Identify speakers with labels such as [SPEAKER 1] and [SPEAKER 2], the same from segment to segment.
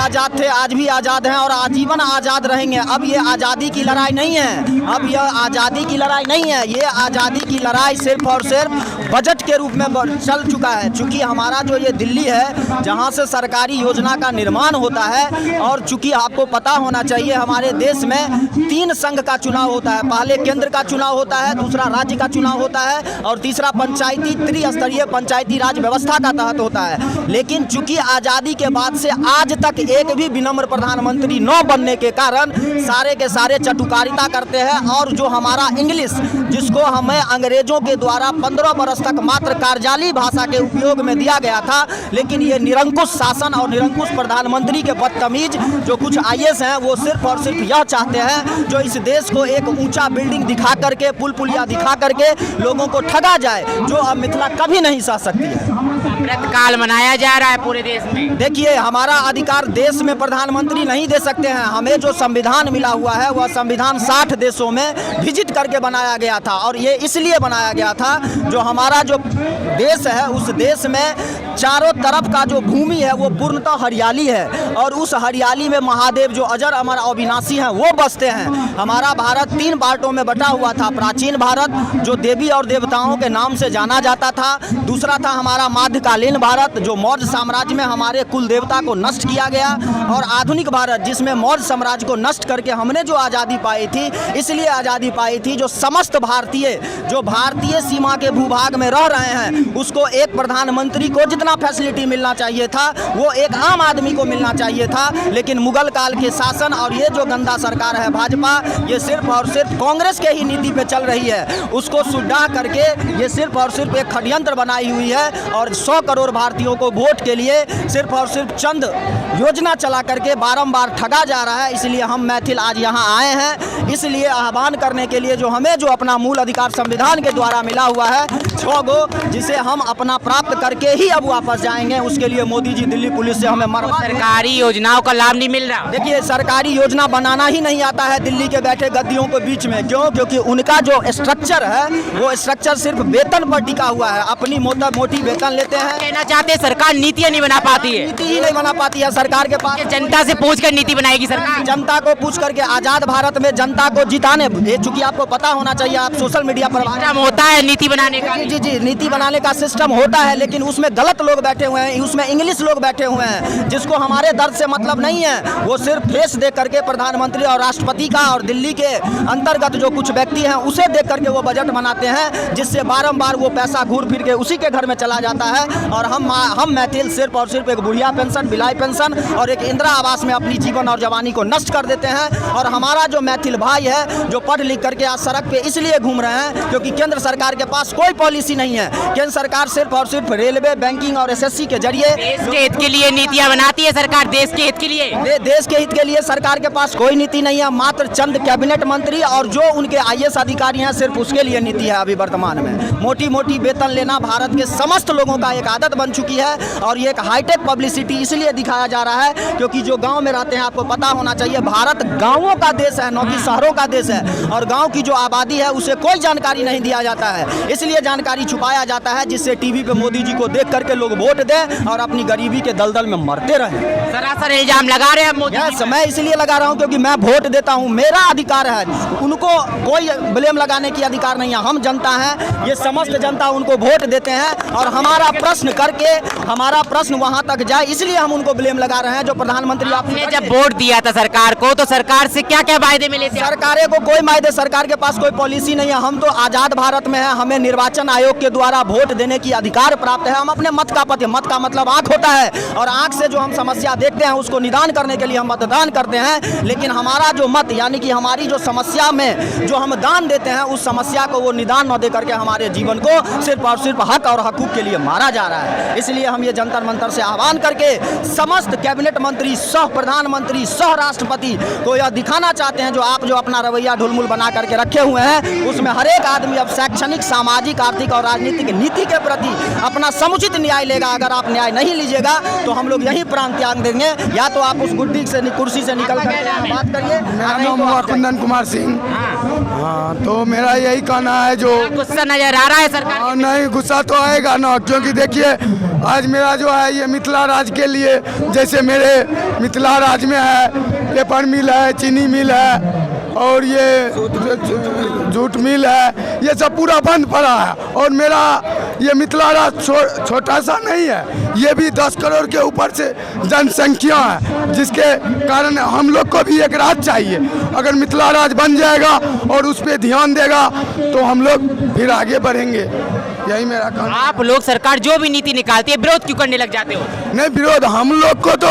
[SPEAKER 1] आज़ाद थे, आज भी आज़ाद हैं और आजीवन आज़ाद रहेंगे। अब ये आज़ादी की लड़ाई नहीं है, अब यह आज़ादी की लड़ाई नहीं है, ये आज़ादी की लड़ाई सिर्फ और सिर्फ बजट के रूप में चल चुका है। चूँकि हमारा जो ये दिल्ली है जहाँ से सरकारी योजना का निर्माण होता है, और चूँकि आपको पता होना चाहिए हमारे देश में 3 संघ का चुनाव होता है। पहले केंद्र का चुनाव होता है, दूसरा राज्य का चुनाव होता है और तीसरा पंचायती त्रिस्तरीय पंचायती राज व्यवस्था का तहत होता है। लेकिन चूँकि आज़ादी के बाद से आज तक एक भी विनम्र प्रधानमंत्री न बनने के कारण सारे के सारे चटुकारिता करते हैं। और जो हमारा इंग्लिश, जिसको हमें अंग्रेजों के द्वारा 15 बरस तक मात्र कार्यालयी भाषा के उपयोग में दिया गया था, लेकिन ये निरंकुश शासन और निरंकुश प्रधानमंत्री के बदतमीज जो कुछ IAS हैं, वो सिर्फ और सिर्फ यह चाहते हैं जो इस देश को एक ऊंचा बिल्डिंग दिखा करके, पुल पुलिया दिखा करके लोगों को ठगा जाए, जो अब मिथिला कभी नहीं सह सकती है।
[SPEAKER 2] अमृतकाल मनाया जा रहा है पूरे देश में।
[SPEAKER 1] देखिए, हमारा अधिकार देश में प्रधानमंत्री नहीं दे सकते हैं। हमें जो संविधान मिला हुआ है वह संविधान 60 देशों में विजिट करके बनाया गया था, और ये इसलिए बनाया गया था जो हमारा जो देश है उस देश में चारों तरफ का जो भूमि है वो पूर्णतः हरियाली है, और उस हरियाली में महादेव जो अजर अमर अविनाशी हैं वो बसते हैं। हमारा भारत 3 पार्टों में बटा हुआ था। प्राचीन भारत जो देवी और देवताओं के नाम से जाना जाता था, दूसरा था हमारा मध्यकालीन भारत जो मौर्य साम्राज्य में हमारे कुल देवता को नष्ट किया गया, और आधुनिक भारत जिसमें मौर्य साम्राज्य को नष्ट करके हमने जो आज़ादी पाई थी, इसलिए आज़ादी पाई थी जो समस्त भारतीय जो भारतीय सीमा के भूभाग में रह रहे हैं उसको एक प्रधानमंत्री को जितना फैसिलिटी मिलना चाहिए था वो एक आम आदमी को मिलना चाहिए था। लेकिन मुगल काल के शासन और ये जो गंदा सरकार है भाजपा, ये सिर्फ और सिर्फ कांग्रेस के ही नीति पे चल रही है। उसको सुधार करके ये सिर्फ और सिर्फ एक षड्यंत्र बनाई हुई है, और 100 करोड़ भारतीयों को वोट के लिए सिर्फ और सिर्फ चंद योजना चला करके बारंबार ठगा जा रहा है। इसलिए हम मैथिल आज यहाँ आए हैं, इसलिए आह्वान करने के लिए जो हमें जो अपना मूल अधिकार संविधान के द्वारा मिला हुआ है 6 गो, जिसे हम अपना प्राप्त करके ही अब वापस जाएंगे। उसके लिए मोदी जी दिल्ली पुलिस से हमें मरवा।
[SPEAKER 2] सरकारी योजनाओं का लाभ नहीं मिल रहा।
[SPEAKER 1] देखिए, सरकारी योजना बनाना ही नहीं आता है दिल्ली के बैठे गद्दियों के बीच में। क्यों? क्योंकि उनका जो स्ट्रक्चर है वो स्ट्रक्चर सिर्फ वेतन पर टिका हुआ है, अपनी मोटी वेतन लेते हैं।
[SPEAKER 2] कहना चाहते सरकार नीतियाँ नहीं बना पाती है,
[SPEAKER 1] नीति ही नहीं बना पाती है सरकार के पास।
[SPEAKER 2] जनता से पूछ कर नीति बनाएगी सरकार।
[SPEAKER 1] जनता को पूछ करके आजाद भारत में जनता को जिताने, चूंकि आपको पता होना चाहिए, आप सोशल मीडिया पर
[SPEAKER 2] होता है नीति बनाने का।
[SPEAKER 1] जी, नीति बनाने का सिस्टम होता है, लेकिन उसमें गलत लोग बैठे हुए हैं, उसमें इंग्लिश लोग बैठे हुए हैं जिसको हमारे दर्द से मतलब नहीं है। वो सिर्फ फेस देख करके प्रधानमंत्री और राष्ट्रपति का और दिल्ली के अंतर्गत जो कुछ व्यक्ति हैं उसे देख करके वो बजट बनाते हैं, जिससे बारंबार वो पैसा घूर फिर के उसी के घर में चला जाता है। और हम मैथिल सिर्फ और सिर्फ एक बुढ़िया पेंशन, बिलाई पेंशन और एक इंदिरा आवास में अपनी जीवन और जवानी को नष्ट कर देते हैं। और हमारा जो मैथिल भाई है जो पढ़ लिख करके आज सड़क पे इसलिए घूम रहे हैं क्योंकि केंद्र सरकार के पास कोई पॉलिसी नहीं है। केंद्र सरकार सिर्फ और सिर्फ रेलवे, बैंकिंग और SSC के जरिए
[SPEAKER 2] देश के हित के लिए नीतियां बनाती है सरकार। देश के हित के लिए,
[SPEAKER 1] देश के हित के लिए सरकार के पास कोई नीति नहीं है। मात्र चंद कैबिनेट मंत्री और जो उनके IAS अधिकारी हैं सिर्फ उसके लिए नीति है। अभी वर्तमान में मोटी वेतन लेना भारत के समस्त लोगों का एक आदत बन चुकी है, और ये एक हाईटेक पब्लिसिटी इसलिए दिखाया जा रहा है क्योंकि जो गांव में रहते हैं, आपको पता होना चाहिए भारत गांवों का देश है, न कि शहरों का देश है। और गांव की जो आबादी है उसे कोई जानकारी नहीं दिया जाता है, इसलिए जानकारी छुपाया जाता है, जिससे टीवी पे मोदी जी को देख करके लोग वोट दें और अपनी गरीबी के दलदल में मरते रहें।
[SPEAKER 2] सरासर इल्जाम लगा रहे हैं मोदी।
[SPEAKER 1] मैं इसलिए लगा रहा हूं क्योंकि मैं वोट देता हूं, मेरा अधिकार है, उनको कोई ब्लेम लगाने की अधिकार नहीं है। हम जनता हैं, ये समस्त जनता उनको वोट देते हैं, और हमारा प्रश्न करके हमारा प्रश्न वहां तक जाए, इसलिए हम उनको ब्लेम लगा रहे हैं। जो प्रधानमंत्री
[SPEAKER 2] आपने जब वोट दिया था सरकार को, तो सरकार से क्या क्या वायदे मिले थे?
[SPEAKER 1] सरकारें को कोई वायदे, सरकार के पास कोई पॉलिसी नहीं है। हम तो आजाद भारत में है, हमें निर्वाचन आयोग के द्वारा वोट देने की अधिकार प्राप्त है। हम अपने मत का मतलब आंख होता है, और आंख से जो हम समस्या देखते हैं उसको निदान करने के लिए हम मतदान करते हैं। लेकिन हमारा जो मत यानी कि हमारी जो समस्या में जो हम दान देते हैं, उस समस्या को वो निदान न दे करके हमारे जीवन को सिर्फ और सिर्फ हक और हकूक के लिए मारा जा रहा है। इसलिए हम ये जंतर मंतर से आह्वान करके समस्त कैबिनेट मंत्री, सह प्रधानमंत्री, सह राष्ट्रपति को यह दिखाना चाहते हैं, जो आप जो अपना रवैया ढुलमुल बना करके रखे हुए हैं, उसमें हर एक आदमी अब शैक्षणिक, सामाजिक, आर्थिक और राजनीतिक नीति के प्रति अपना समुचित न्याय लेगा। अगर आप न्याय नहीं लीजिएगा तो हम लोग यही प्राण त्याग देंगे, या तो आप उस गुड्डी से कुर्सी से निकल कर बात करिए।
[SPEAKER 3] मेरा नाम कुंदन कुमार सिंह। हाँ, तो मेरा यही कहना है, जो
[SPEAKER 2] गुस्सा नजर आ रहा है सरकार?
[SPEAKER 3] नहीं, गुस्सा तो आएगा ना, क्योंकि देखिए आज मेरा जो है ये मिथिला राज के लिए, जैसे मेरे मिथिला राज में है पेपर मिल है, चीनी मिल है और ये जूट मिल है, ये सब पूरा बंद पड़ा है। और मेरा ये मिथिला राज छोटा सा नहीं है, ये भी 10 करोड़ के ऊपर से जनसंख्या है, जिसके कारण हम लोग को भी एक राज चाहिए। अगर मिथिला राज बन जाएगा और उस पर ध्यान देगा तो हम लोग फिर आगे बढ़ेंगे, यही मेरा कहना।
[SPEAKER 2] आप लोग सरकार जो भी नीति निकालती है विरोध क्यों करने लग जाते हो?
[SPEAKER 3] नहीं, विरोध हम लोग को तो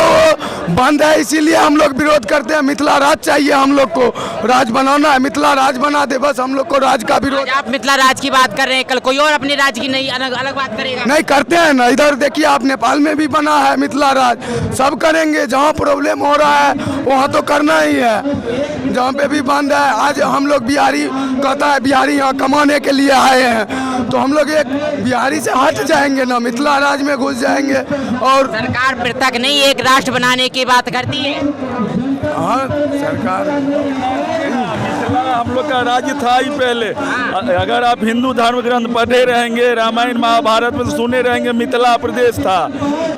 [SPEAKER 3] बंद है, इसीलिए हम लोग विरोध करते हैं। मिथिला राज चाहिए, हम लोग को राज बनाना है, मिथिला राज बना दे बस, हम लोग को राज का विरोध।
[SPEAKER 2] आप मिथिला राज की बात कर रहे हैं, कल कोई और अपने राज्य की नहीं अलग बात करेगा।
[SPEAKER 3] नहीं करते हैं ना, इधर देखिए आप नेपाल में भी बना है मिथिला राज, सब करेंगे। जहाँ प्रॉब्लम हो रहा है वहाँ तो करना ही है, जहाँ पे भी बंद है। आज हम लोग बिहारी कहता है बिहारी यहाँ कमाने के लिए आए हैं, तो हम लोग एक बिहारी से हट जाएंगे ना, मिथिला राज में घुस जाएंगे। और
[SPEAKER 2] सरकार पृथक नहीं एक राष्ट्र बनाने की बात करती है।
[SPEAKER 3] हाँ सरकार,
[SPEAKER 4] मिथिला हम लोग का राज्य था ही पहले। अगर आप हिंदू धर्म ग्रंथ पढ़े रहेंगे, रामायण महाभारत में सुने रहेंगे, मिथिला प्रदेश था,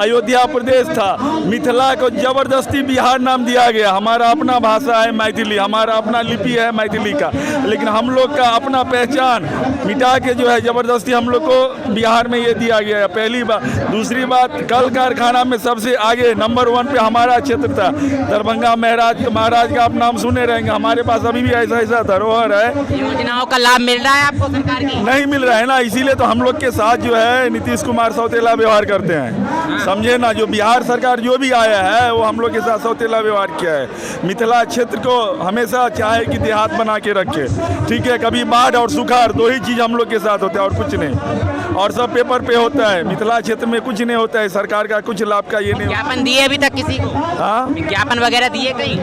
[SPEAKER 4] अयोध्या प्रदेश था। मिथिला को जबरदस्ती बिहार नाम दिया गया। हमारा अपना भाषा है मैथिली, हमारा अपना लिपि है मैथिली का, लेकिन हम लोग का अपना पहचान मिटा के जो है जबरदस्ती हम लोग को बिहार में ये दिया गया है, पहली बात। दूसरी बात, कल कारखाना में सबसे आगे नंबर 1 पे हमारा क्षेत्र था। दरभंगा महाराज का आप नाम सुने रहेंगे। हमारे पास अभी भी ऐसा धरोहर है।
[SPEAKER 2] योजनाओं का लाभ मिल रहा है आपको सरकार की?
[SPEAKER 4] नहीं मिल रहा है ना, इसीलिए तो हम लोग के साथ जो है नीतीश कुमार सौतेला व्यवहार करते हैं, समझे ना। जो बिहार सरकार जो भी आया है वो हम लोग के साथ सौतेला व्यवहार किया है। मिथिला क्षेत्र को हमेशा चाहे कि देहात बना के रखे, ठीक है। कभी बाढ़ और सुखाड़ 2 ही चीज हम लोग के साथ होता है और कुछ नहीं, और सब पेपर पे होता है। मिथिला क्षेत्र में कुछ नहीं होता है, सरकार का कुछ लाभ का ये नहीं।
[SPEAKER 2] विज्ञापन दिए अभी तक किसी को?
[SPEAKER 4] हाँ,
[SPEAKER 2] विज्ञापन वगैरह दिए कहीं?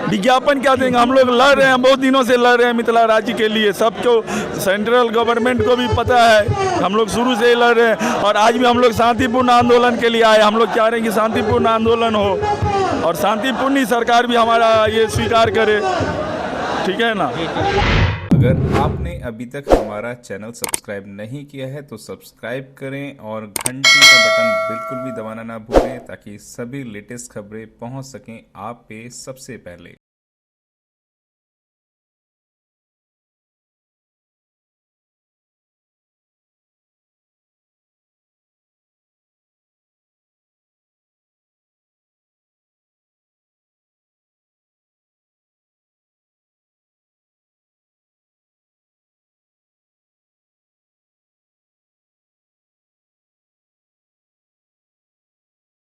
[SPEAKER 4] विज्ञापन क्या देंगे, हम लोग लड़ रहे हैं, बहुत दिनों से लड़ रहे हैं मिथिला राज्य के लिए। सबको सेंट्रल गवर्नमेंट को भी पता है, हम लोग शुरू से ही लड़ रहे हैं। और आज भी हम लोग शांतिपूर्ण आंदोलन के लिए आए। हम लोग चाह रहे हैं कि शांतिपूर्ण आंदोलन हो और शांतिपूर्ण ही सरकार भी हमारा ये स्वीकार करे, ठीक है ना।
[SPEAKER 5] अगर आपने अभी तक हमारा चैनल सब्सक्राइब नहीं किया है तो सब्सक्राइब करें और घंटी का बटन बिल्कुल भी दबाना ना भूलें, ताकि सभी लेटेस्ट खबरें पहुंच सकें आप पे सबसे पहले।